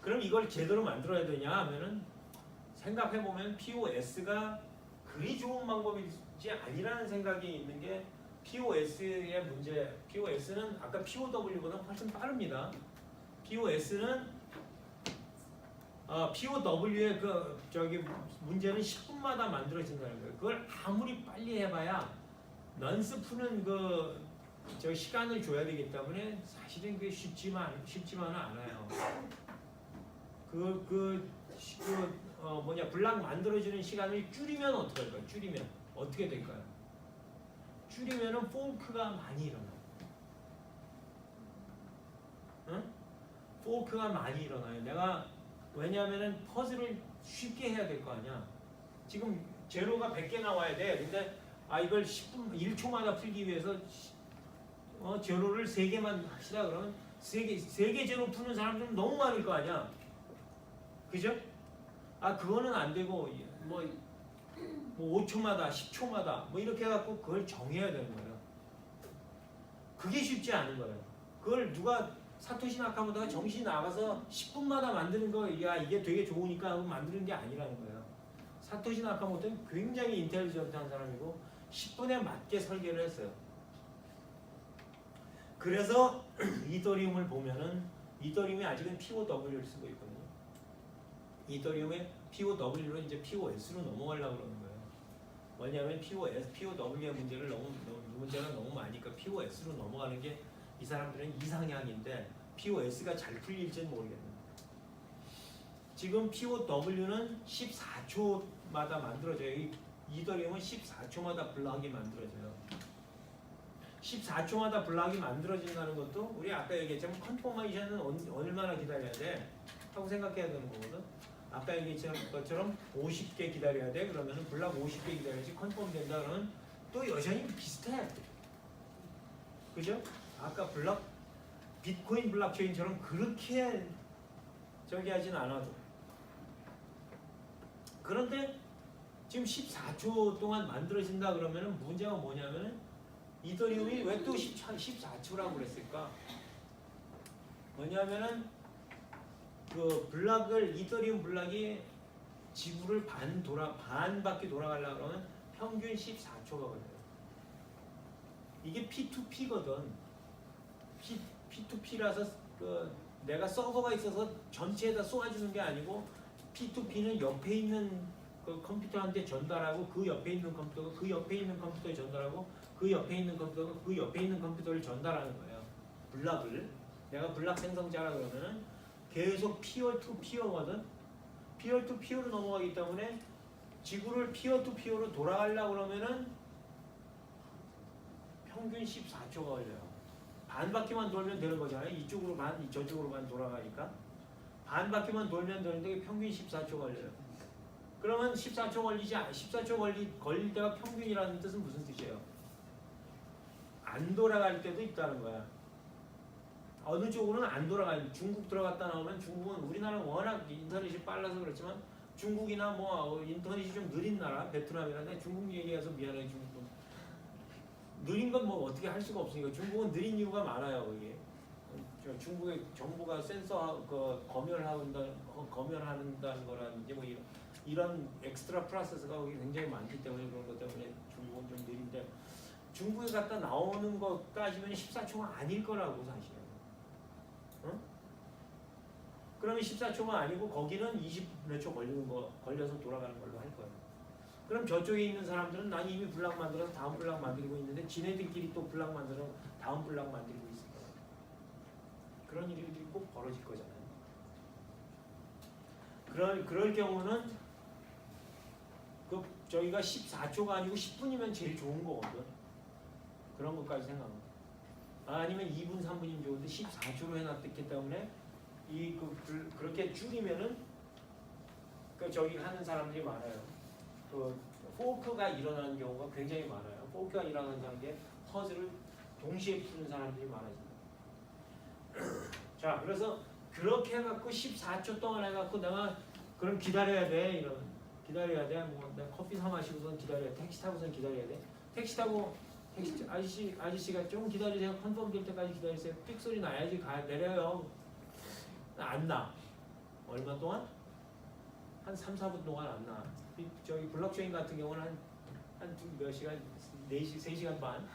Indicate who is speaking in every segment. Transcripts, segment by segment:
Speaker 1: 그럼 이걸 제대로 만들어야 되냐 하면은 생각해보면 POS가 그리 좋은 방법이지 아니라는 생각이 있는 게 POS의 문제. POS는 아까 POW보다 훨씬 빠릅니다. POS는 POW의 그 저기 문제는 10분마다 만들어진다는 거예요. 그걸 아무리 빨리 해봐야 넌스 푸는 그 저 시간을 줘야 되기 때문에 사실은 그게 쉽지만은 않아요. 블락 만들어지는 시간을 줄이면 어떻게 할까요? 줄이면 어떻게 될까요? 줄이면은 포크가 많이 일어나요. 응? 포크가 많이 일어나요. 내가 왜냐하면은 퍼즐을 쉽게 해야 될 거 아니야. 지금 제로가 100개 나와야 돼. 근데 이걸 10분 1초마다 풀기 위해서 제로를 3개만 합시다. 그러면 3개 제로 푸는 사람들은 너무 많을 거 아니야. 그죠? 그거는 안 되고 뭐 5초마다 10초마다 뭐 이렇게 해갖고 그걸 정해야 되는 거예요. 그게 쉽지 않은 거예요. 그걸 누가 사토시 나카모토가 정신이 나가서 10분마다 만드는 거 이게 되게 좋으니까 하고 만드는 게 아니라는 거예요. 사토시 나카모토는 굉장히 인텔리전트한 사람이고 10분에 맞게 설계를 했어요. 그래서 이더리움을 보면은 이더리움이 아직은 POW를 쓰고 있거든요. 이더리움의 POW로 이제 POS로 넘어가려고 그러는 거예요. 뭐냐면 POW의 문제가 너무 많으니까 POS로 넘어가는 게 이 사람들은 이상향인데 POS가 잘 풀릴지는 모르겠네요. 지금 POW는 14초마다 만들어져요. 이더리움은 14초마다 블락이 만들어져요. 14초마다 블락이 만들어진다는 것도 우리 아까 얘기했지만 컨포메이션은 얼마나 기다려야 돼? 하고 생각해야 되는 거거든. 아까 얘기했던 것처럼 50개 기다려야 돼. 그러면 블락 50개 기다려야지 컨펌 된다 그러면 또 여전히 비슷해. 그죠? 아까 비트코인 블록체인처럼 그렇게 저기 하진 않아도. 그런데 지금 14초 동안 만들어진다 그러면 문제가 뭐냐면 이더리움이 왜 또 14초라고 그랬을까? 뭐냐면은 이더리움 블락이 지구를 반 바퀴 돌아가려고 그러면 평균 14초가 걸려요. 이게 P2P거든. P2P라서 내가 서버가 있어서 전체에다 쏘아주는 게 아니고 P2P는 옆에 있는 그 컴퓨터한테 전달하고 그 옆에 있는 컴퓨터가 그 옆에 있는 컴퓨터에 전달하고 그 옆에 있는 컴퓨터가 그 옆에 있는 컴퓨터를 전달하는 거예요. 블락을. 내가 블락 생성자라 그러면은 계속 피어 투 피어거든. 피어 투 피어로 넘어가기 때문에 지구를 피어 투 피어로 돌아가려고 그러면은 평균 14초가 걸려요. 반 바퀴만 돌면 되는 거잖아요. 이쪽으로 반, 저쪽으로 반 돌아가니까 반 바퀴만 돌면 되는데 평균 14초 걸려요. 그러면 14초 걸릴 때가 평균이라는 뜻은 무슨 뜻이에요? 안 돌아갈 때도 있다는 거야. 어느 쪽으로는 안 돌아가요. 중국 들어갔다 나오면 중국은 우리나라는 워낙 인터넷이 빨라서 그렇지만 중국이나 뭐 인터넷이 좀 느린 나라, 베트남이나 중국 얘기해서 미안해 중국도 느린 건 뭐 어떻게 할 수가 없으니까 중국은 느린 이유가 많아요. 이게 중국의 정부가 센서 검열한다는 거라든지 뭐 이런 엑스트라 프로세스가 거기 굉장히 많기 때문에 그런 것 때문에 중국은 좀 느린데 중국에 갔다 나오는 것 따지면 14초가 아닐 거라고 사실. 응? 그러면 14초가 아니고 거기는 20 몇 초 걸려서 돌아가는 걸로 할 거예요. 그럼 저쪽에 있는 사람들은 난 이미 블락 만들어서 다음 블락 만들고 있는데 지네들끼리 또 블락 만들어 다음 블락 만들고 있을 거예요. 그런 일들이 꼭 벌어질 거잖아요. 그럴 경우는 저희가 14초가 아니고 10분이면 제일 좋은 거거든. 그런 것까지 생각합니다. 아니면 2분, 3분이면 좋은데 14초로 해놨기 때문에 그렇게 줄이면은 저기 하는 사람들이 많아요. 포크가 일어나는 경우가 굉장히 많아요. 포크가 일어나는 게 퍼즐을 동시에 푸는 사람들이 많아집니다. 자, 그래서 그렇게 해갖고 14초 동안 해갖고 내가 그럼 기다려야 돼. 기다려야 돼. 뭐 내가 커피 사 마시고선 기다려야 돼. 택시 타고선 기다려야 돼. 택시 아저씨가 좀 기다리세요. 컨펌 될 때까지 기다리세요. 삑 소리 나야지 내려요. 안 나. 얼마 동안? 한 3, 4분 동안 안 나와. 저기 블록체인 같은 경우는 한 몇 시간, 4시, 3시간 반.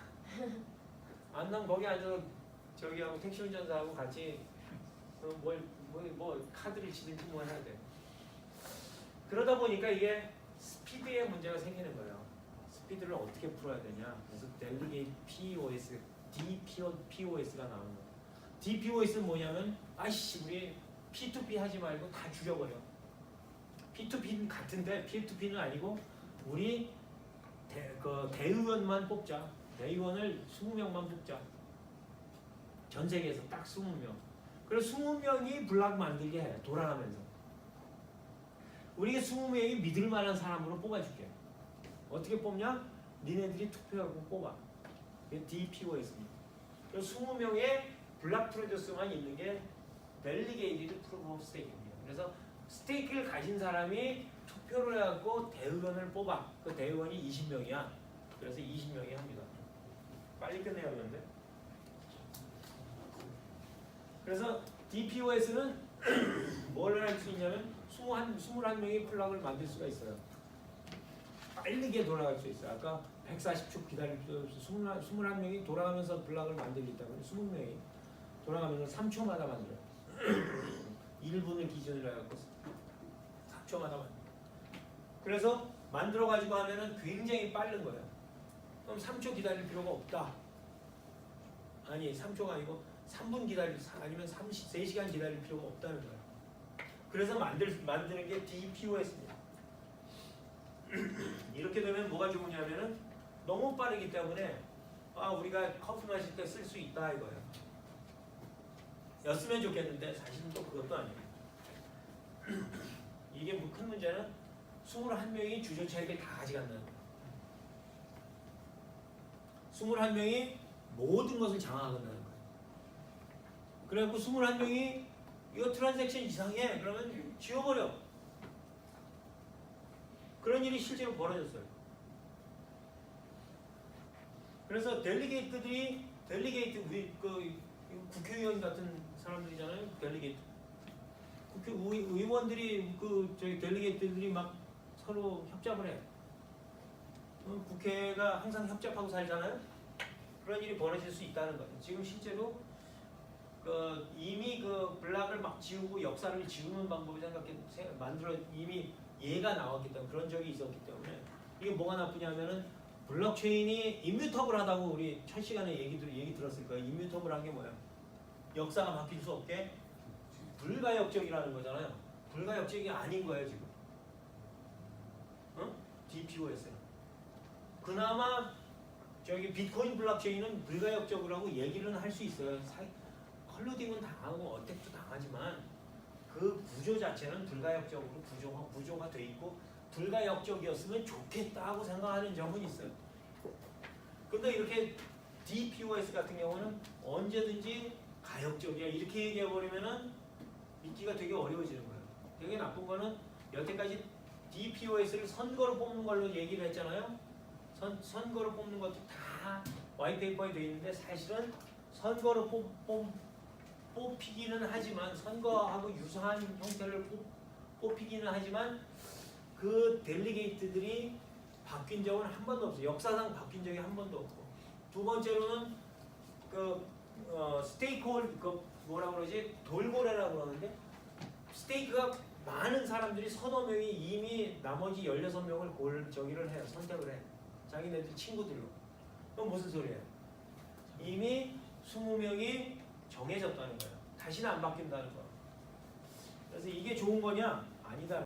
Speaker 1: 안 나면 거기 앉아서 저기하고 택시 운전사하고 같이 뭐 카드를 치든지 뭐 해야 돼. 그러다 보니까 이게 스피드에 문제가 생기는 거예요. 스피드를 어떻게 풀어야 되냐. 그래서 델리게이트 POS, DPOS가 나오는 거예요. DPOS는 뭐냐면 아이씨 우리 P2P 하지 말고 다 죽여버려. P2P는 같은데 P2P는 아니고 우리 대의원만 뽑자. 대의원을 20명만 뽑자. 전 세계에서 딱 20명. 그래서 20명이 블락 만들게 해. 돌아가면서. 우리가 20명이 믿을 만한 사람으로 뽑아줄게. 어떻게 뽑냐? 니네들이 투표하고 뽑아. 이게 DPO였습니다. 그래서 20명의 블락 프로듀스만 있는 게 델리게이티드 프루프 오브 스테이크입니다. 그래서 스테이크를 가진 사람이 투표를 해갖고 대의원을 뽑아. 그 대의원이 20명이야. 그래서 20명이 합니다. 빨리 끝내야 하는데. 그래서 DPOS는 뭘 할 수 있냐면 21명이 플락을 만들 수가 있어요. 빠르게 돌아갈 수 있어요. 아까 140초 기다릴 수 21명이 돌아가면서 블락을 만들기 때문에 20명이 돌아가면서 3초마다 만들어요. 1분을 기준으로 해갖고 4초마다 만들어요. 그래서 만들어가지고 하면은 굉장히 빠른 거예요. 그럼 3초 기다릴 필요가 없다. 아니 3초가 아니고 3분 아니면 3시간 기다릴 필요가 없다는 거예요. 그래서 만드는 게 DPOS입니다. 이렇게 되면 뭐가 좋으냐면은 너무 빠르기 때문에 우리가 커피 마실 때 쓸 수 있다 이거예요. 였으면 좋겠는데 사실은 또 그것도 아니에요. 이게 뭐 큰 문제는 21명이 주전차를 다 가져간다는 거예요. 21명이 모든 것을 장악한다는 거예요. 그래갖고 21명이 이거 트랜잭션 이상해 그러면 지워버려. 그런 일이 실제로 벌어졌어요. 그래서 델리게이트 국회의원 같은 사람들이잖아요. 델리게이트 의원들이 저희 델리게이트들이 막 서로 협잡을 해. 국회가 항상 협잡하고 살잖아요. 그런 일이 벌어질 수 있다는 거예요. 지금 실제로 이미 블락을 막 지우고 역사를 지우는 방법을 만들어 이미 예가 나왔기 때문에 그런 적이 있었기 때문에 이게 뭐가 나쁘냐면은 블록체인이 임뮤터블하다고 우리 첫 시간에 얘기 들었을 거예요. 임뮤터블한 게 뭐야? 역사가 바뀔 수 없게 불가역적이라는 거잖아요. 불가역적이 아닌 거예요 지금. DPOS는. 그나마 저기 비트코인 블록체인은 불가역적이라고 얘기는 할 수 있어요. 컬루딩은 당하고 어택도 당하지만 그 구조 자체는 불가역적으로 구조가 돼 있고 불가역적이었으면 좋겠다고 생각하는 점은 있어요. 근데 이렇게 DPoS 같은 경우는 언제든지 가역적이야 이렇게 얘기해버리면은 믿기가 되게 어려워지는 거예요. 되게 나쁜 거는 여태까지 DPoS를 선거로 뽑는 걸로 얘기를 했잖아요. 선거로 뽑는 것도 다 와이페이퍼에 돼 있는데 사실은 선거로 뽑히기는 하지만 선거하고 유사한 형태를 뽑히기는 하지만 그 델리게이트들이 바뀐 적은 한 번도 없어요. 역사상 바뀐 적이 한 번도 없고. 두 번째로는 스테이크홀 뭐라 그러지? 돌고래라고 그러는데 스테이크가 많은 사람들이 서너 명이 이미 나머지 16명을 저기를 해요. 선택을 해. 자기네들 친구들로. 그럼 무슨 소리예요? 이미 20명이 정해졌다는 거예요. 다시는 안 바뀐다는 거. 그래서 이게 좋은 거냐? 아니다.